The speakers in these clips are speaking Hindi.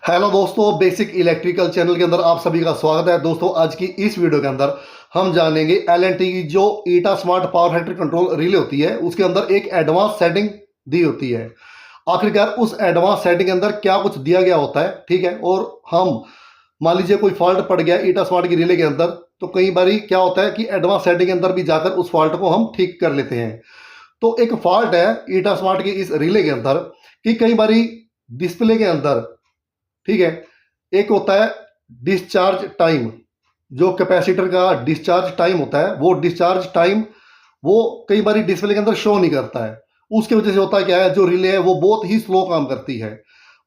हेलो दोस्तों, बेसिक इलेक्ट्रिकल चैनल के अंदर आप सभी का स्वागत है। दोस्तों, आज की इस वीडियो के अंदर हम जानेंगे एल&टी की जो eta smart power factory control relay होती है उसके अंदर एक एडवांस सेटिंग दी होती है। आखिरकार उस एडवांस सेटिंग के अंदर क्या कुछ दिया गया होता है, ठीक है। और हम मान लीजिए कोई फॉल्ट पड़ गया ईटा स्मार्ट की रिले के अंदर, तो कई बार क्या होता है कि एडवांस सेटिंग के अंदर भी जाकर उस फॉल्ट को हम ठीक कर लेते हैं। तो एक फॉल्ट है ईटा स्मार्ट की इस रिले के अंदर कि कई बार डिस्प्ले के अंदर, ठीक है, एक होता है डिस्चार्ज टाइम। जो कैपेसिटर का डिस्चार्ज टाइम होता है वो डिस्चार्ज टाइम वो कई बार डिस्प्ले के अंदर शो नहीं करता है। उसकी वजह से होता है क्या है, जो रिले है वो बहुत ही स्लो काम करती है।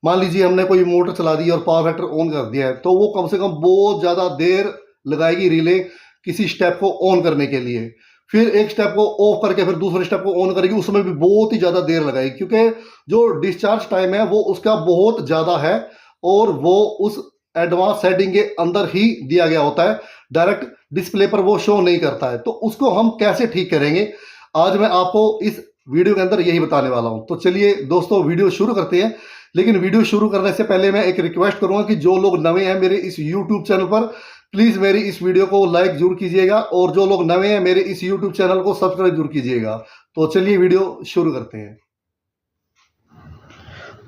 मान लीजिए हमने कोई मोटर चला दी और पावर फैक्टर ऑन कर दिया है, तो वो कम से कम बहुत ज़्यादा देर लगाएगी रिले किसी स्टेप को ऑन करने के लिए। फिर एक स्टेप को ऑफ करके फिर दूसरे स्टेप को ऑन करेगी, उसमें भी बहुत ही ज़्यादा देर लगाएगी, क्योंकि जो डिस्चार्ज टाइम है वो उसका बहुत ज़्यादा है और वो उस एडवांस सेटिंग के अंदर ही दिया गया होता है, डायरेक्ट डिस्प्ले पर वो शो नहीं करता है। तो उसको हम कैसे ठीक करेंगे, आज मैं आपको इस वीडियो के अंदर यही बताने वाला हूं। तो चलिए दोस्तों, वीडियो शुरू करते हैं। लेकिन वीडियो शुरू करने से पहले मैं एक रिक्वेस्ट करूंगा कि जो लोग नए हैं मेरे इस यूट्यूब चैनल पर, प्लीज मेरी इस वीडियो को लाइक जरूर कीजिएगा, और जो लोग नए हैं मेरे इस यूट्यूब चैनल को सब्सक्राइब जरूर कीजिएगा। तो चलिए वीडियो शुरू करते हैं।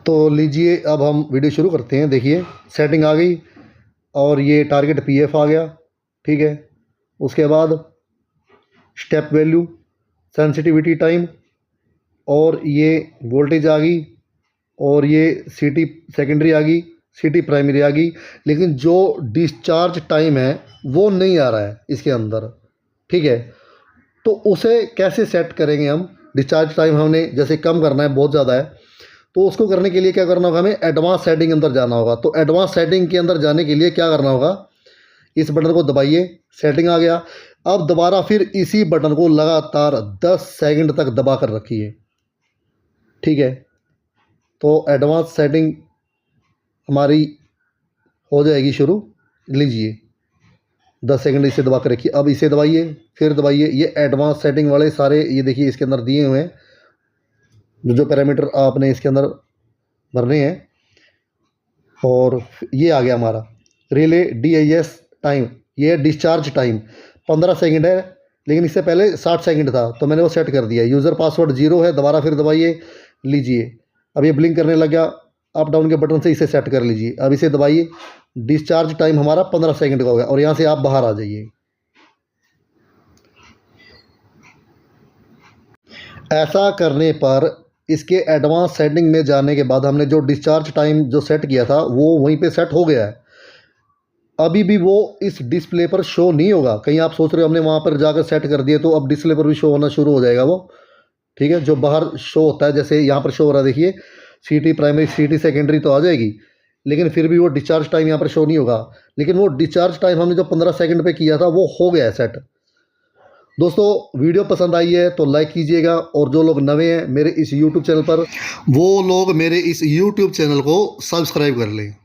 तो लीजिए, अब हम वीडियो शुरू करते हैं। देखिए, सेटिंग आ गई और ये टारगेट पीएफ आ गया, ठीक है। उसके बाद स्टेप वैल्यू, सेंसिटिविटी टाइम, और ये वोल्टेज आ गई, और ये सीटी सेकेंडरी आ गई, सीटी प्राइमरी आ गई। लेकिन जो डिस्चार्ज टाइम है वो नहीं आ रहा है इसके अंदर, ठीक है। तो उसे कैसे सेट करेंगे हम? डिस्चार्ज टाइम हमने जैसे कम करना है, बहुत ज़्यादा है, तो उसको करने के लिए क्या करना होगा, हमें एडवांस सेटिंग अंदर जाना होगा। तो एडवांस सेटिंग के अंदर जाने के लिए क्या करना होगा, इस बटन को दबाइए, सेटिंग आ गया। अब दोबारा फिर इसी बटन को लगातार 10 सेकंड तक दबा कर रखिए, ठीक है। तो एडवांस सेटिंग हमारी हो जाएगी शुरू। लीजिए, 10 सेकंड इसे दबा कर रखिए। अब इसे दबाइए, फिर दबाइए। ये एडवांस सेटिंग वाले सारे ये देखिए इसके अंदर दिए हुए हैं, जो पैरामीटर आपने इसके अंदर भरने हैं। और ये आ गया हमारा रिले DIS टाइम। ये डिस्चार्ज टाइम 15 सेकंड है, लेकिन इससे पहले 60 सेकंड था, तो मैंने वो सेट कर दिया। यूज़र पासवर्ड 0 है। दोबारा फिर दबाइए, लीजिए, अब ये ब्लिंक करने लग गया। अप डाउन के बटन से इसे सेट कर लीजिए। अब इसे दबाइए, डिस्चार्ज टाइम हमारा 15 सेकंड का हो गया, और यहाँ से आप बाहर आ जाइए। ऐसा करने पर इसके एडवांस सेटिंग में जाने के बाद हमने जो डिस्चार्ज टाइम जो सेट किया था वो वहीं पे सेट हो गया है। अभी भी वो इस डिस्प्ले पर शो नहीं होगा। कहीं आप सोच रहे हो हमने वहाँ पर जाकर सेट कर दिए, तो अब डिस्प्ले पर भी शो होना शुरू हो जाएगा वो, ठीक है। जो बाहर शो होता है, जैसे यहाँ पर शो हो रहा है, देखिए सीटी प्राइमरी सीटी सेकेंडरी तो आ जाएगी, लेकिन फिर भी वो डिस्चार्ज टाइम यहाँ पर शो नहीं होगा। लेकिन वो डिस्चार्ज टाइम हमने जो 15 सेकंड पे किया था वो हो गया है सेट। दोस्तों, वीडियो पसंद आई है तो लाइक कीजिएगा, और जो लोग नए हैं मेरे इस यूट्यूब चैनल पर, वो लोग मेरे इस यूट्यूब चैनल को सब्सक्राइब कर लें।